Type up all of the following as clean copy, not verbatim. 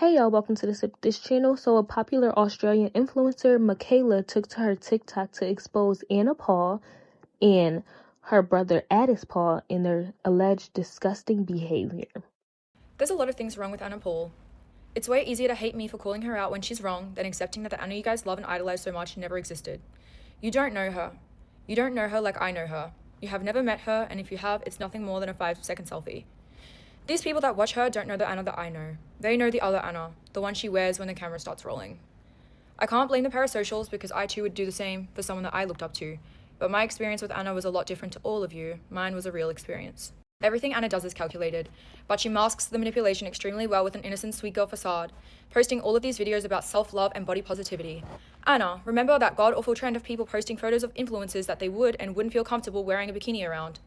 Hey y'all, welcome to this channel. So a popular Australian influencer, Mikaela, took to her TikTok to expose Anna Paul and her brother Atis Paul in their alleged disgusting behavior. There's a lot of things wrong with Anna Paul. It's way easier to hate me for calling her out when she's wrong than accepting that the Anna you guys love and idolize so much never existed. You don't know her. You don't know her like I know her. You have never met her, and if you have, it's nothing more than a 5-second selfie. These people that watch her don't know the Anna that I know. They know the other Anna, the one she wears when the camera starts rolling. I can't blame the parasocials because I too would do the same for someone that I looked up to, but my experience with Anna was a lot different to all of you. Mine was a real experience. Everything Anna does is calculated, but she masks the manipulation extremely well with an innocent sweet girl facade, posting all of these videos about self-love and body positivity. Anna, remember that god-awful trend of people posting photos of influencers that they would and wouldn't feel comfortable wearing a bikini around?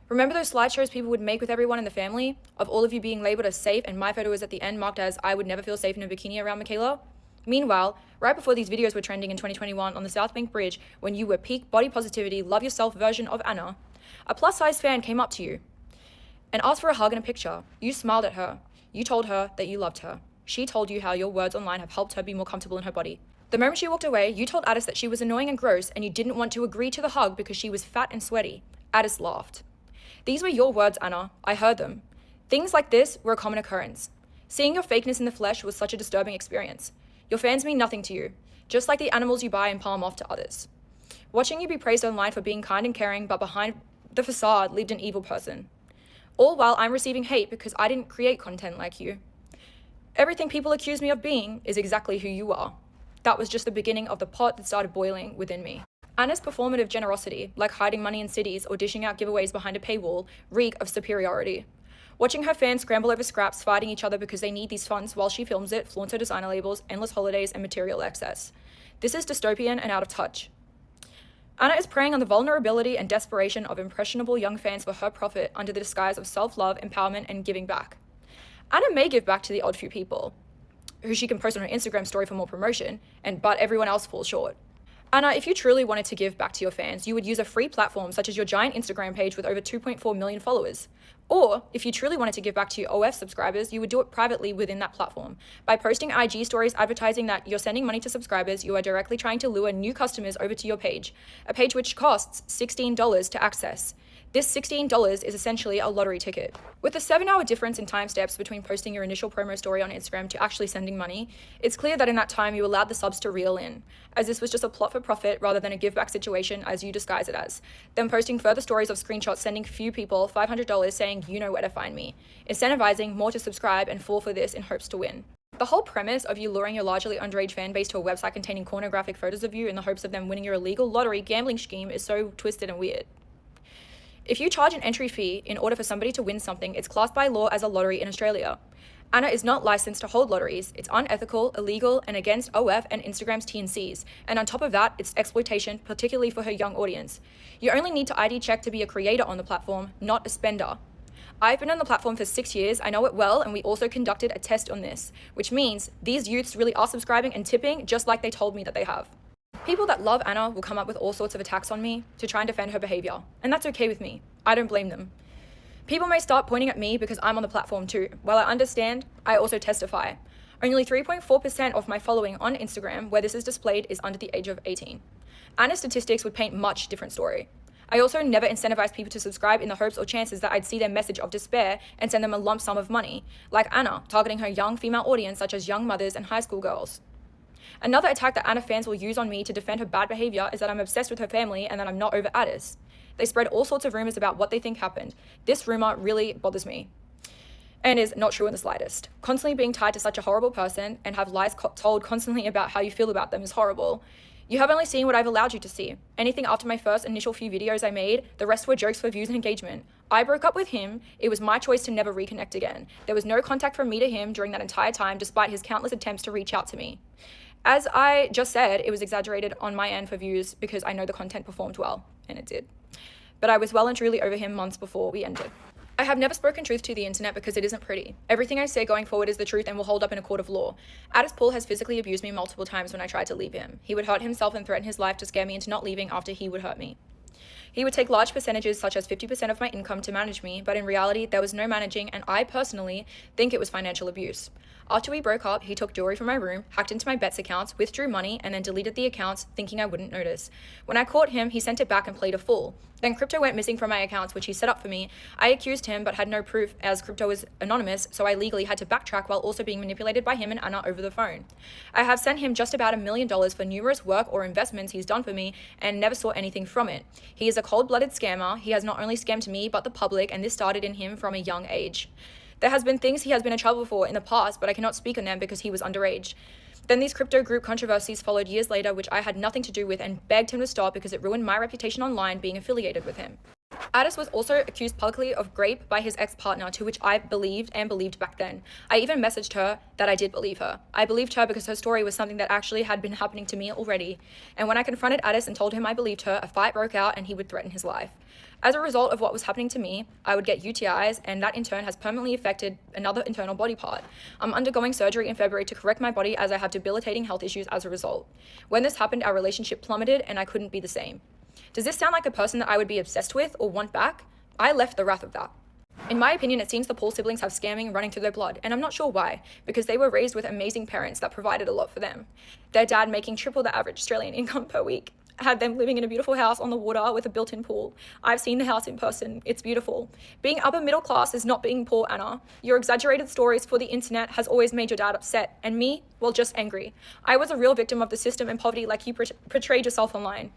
Remember those slideshows people would make with everyone in the family, of all of you being labeled as safe and my photo was at the end marked as I would never feel safe in a bikini around Mikaela? Meanwhile, right before these videos were trending in 2021 on the South Bank Bridge, when you were peak body positivity, love yourself version of Anna, a plus-size fan came up to you and asked for a hug and a picture. You smiled at her. You told her that you loved her. She told you how your words online have helped her be more comfortable in her body. The moment she walked away, you told Atis that she was annoying and gross and you didn't want to agree to the hug because she was fat and sweaty. Atis laughed. These were your words, Anna. I heard them. Things like this were a common occurrence. Seeing your fakeness in the flesh was such a disturbing experience. Your fans mean nothing to you, just like the animals you buy and palm off to others. Watching you be praised online for being kind and caring, but behind the facade lived an evil person. All while I'm receiving hate because I didn't create content like you. Everything people accuse me of being is exactly who you are. That was just the beginning of the pot that started boiling within me. Anna's performative generosity, like hiding money in cities or dishing out giveaways behind a paywall, reek of superiority. Watching her fans scramble over scraps, fighting each other because they need these funds while she films it, flaunts her designer labels, endless holidays, and material excess. This is dystopian and out of touch. Anna is preying on the vulnerability and desperation of impressionable young fans for her profit under the disguise of self-love, empowerment, and giving back. Anna may give back to the odd few people, who she can post on her Instagram story for more promotion, but everyone else falls short. Anna, if you truly wanted to give back to your fans, you would use a free platform such as your giant Instagram page with over 2.4 million followers. Or, if you truly wanted to give back to your OF subscribers, you would do it privately within that platform. By posting IG stories advertising that you're sending money to subscribers, you are directly trying to lure new customers over to your page, a page which costs $16 to access. This $16 is essentially a lottery ticket. With a 7-hour difference in time steps between posting your initial promo story on Instagram to actually sending money, it's clear that in that time you allowed the subs to reel in, as this was just a plot for profit rather than a give-back situation as you disguise it as. Then posting further stories of screenshots sending few people $500 saying you know where to find me, incentivizing more to subscribe and fall for this in hopes to win. The whole premise of you luring your largely underage fan base to a website containing pornographic photos of you in the hopes of them winning your illegal lottery gambling scheme is so twisted and weird. If you charge an entry fee in order for somebody to win something, it's classed by law as a lottery in Australia. Anna is not licensed to hold lotteries. It's unethical, illegal, and against OF and Instagram's T&Cs. And on top of that, it's exploitation, particularly for her young audience. You only need to ID check to be a creator on the platform, not a spender. I've been on the platform for 6 years, I know it well, and we also conducted a test on this, which means these youths really are subscribing and tipping just like they told me that they have. People that love Anna will come up with all sorts of attacks on me to try and defend her behavior, and that's okay with me. I don't blame them. People may start pointing at me because I'm on the platform too. While I understand, I also testify. Only 3.4% of my following on Instagram where this is displayed is under the age of 18. Anna's statistics would paint a much different story. I also never incentivized people to subscribe in the hopes or chances that I'd see their message of despair and send them a lump sum of money, like Anna, targeting her young female audience such as young mothers and high school girls. Another attack that Anna fans will use on me to defend her bad behavior is that I'm obsessed with her family and that I'm not over Atis. They spread all sorts of rumors about what they think happened. This rumor really bothers me and is not true in the slightest. Constantly being tied to such a horrible person and have lies told constantly about how you feel about them is horrible. You have only seen what I've allowed you to see. Anything after my first initial few videos I made, the rest were jokes for views and engagement. I broke up with him. It was my choice to never reconnect again. There was no contact from me to him during that entire time, despite his countless attempts to reach out to me. As I just said, it was exaggerated on my end for views because I know the content performed well, and it did. But I was well and truly over him months before we ended. I have never spoken truth to the internet because it isn't pretty. Everything I say going forward is the truth and will hold up in a court of law. Atis Paul has physically abused me multiple times when I tried to leave him. He would hurt himself and threaten his life to scare me into not leaving after he would hurt me. He would take large percentages, such as 50% of my income, to manage me, but in reality, there was no managing, and I personally think it was financial abuse. After we broke up, he took jewelry from my room, hacked into my bets accounts, withdrew money, and then deleted the accounts, thinking I wouldn't notice. When I caught him, he sent it back and played a fool. Then crypto went missing from my accounts, which he set up for me. I accused him, but had no proof, as crypto was anonymous, so I legally had to backtrack while also being manipulated by him and Anna over the phone. I have sent him just about $1 million for numerous work or investments he's done for me, and never saw anything from it. He is a cold-blooded scammer. He has not only scammed me, but the public, and this started in him from a young age. There has been things he has been in trouble for in the past, but I cannot speak on them because he was underage. Then these crypto group controversies followed years later, which I had nothing to do with, and begged him to stop because it ruined my reputation online being affiliated with him. Atis was also accused publicly of rape by his ex-partner, to which I believed back then. I even messaged her that I did believe her. I believed her because her story was something that actually had been happening to me already. And when I confronted Atis and told him I believed her, a fight broke out and he would threaten his life. As a result of what was happening to me, I would get UTIs, and that in turn has permanently affected another internal body part. I'm undergoing surgery in February to correct my body, as I have debilitating health issues as a result. When this happened, our relationship plummeted and I couldn't be the same. Does this sound like a person that I would be obsessed with or want back? I left the wrath of that. In my opinion, it seems the Paul siblings have scamming running through their blood, and I'm not sure why, because they were raised with amazing parents that provided a lot for them. Their dad making triple the average Australian income per week, had them living in a beautiful house on the water with a built-in pool. I've seen the house in person. It's beautiful. Being upper middle class is not being poor, Anna. Your exaggerated stories for the internet has always made your dad upset, and me, well, just angry. I was a real victim of the system and poverty like you portrayed yourself online.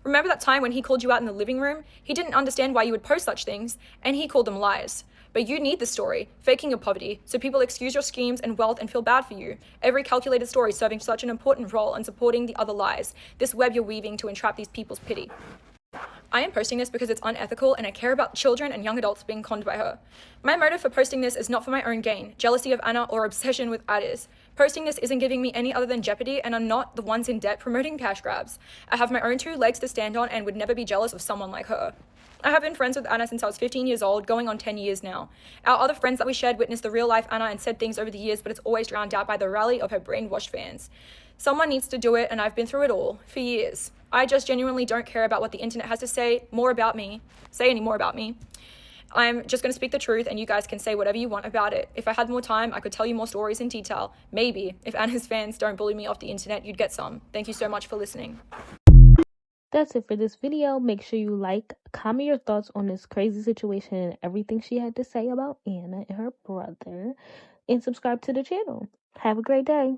Remember that time when he called you out in the living room? He didn't understand why you would post such things, and he called them lies. But you need the story, faking your poverty, so people excuse your schemes and wealth and feel bad for you. Every calculated story serving such an important role in supporting the other lies. This web you're weaving to entrap these people's pity. I am posting this because it's unethical and I care about children and young adults being conned by her. My motive for posting this is not for my own gain, jealousy of Anna, or obsession with Atis. Posting this isn't giving me any other than jeopardy, and I'm not the ones in debt promoting cash grabs. I have my own 2 legs to stand on and would never be jealous of someone like her. I have been friends with Anna since I was 15 years old, going on 10 years now. Our other friends that we shared witnessed the real life Anna and said things over the years, but it's always drowned out by the rally of her brainwashed fans. Someone needs to do it, and I've been through it all, for years. I just genuinely don't care about what the internet has to say any more about me. I'm just going to speak the truth, and you guys can say whatever you want about it. If I had more time, I could tell you more stories in detail. Maybe, if Anna's fans don't bully me off the internet, you'd get some. Thank you so much for listening. That's it for this video. Make sure you like, comment your thoughts on this crazy situation and everything she had to say about Anna and her brother, and subscribe to the channel. Have a great day.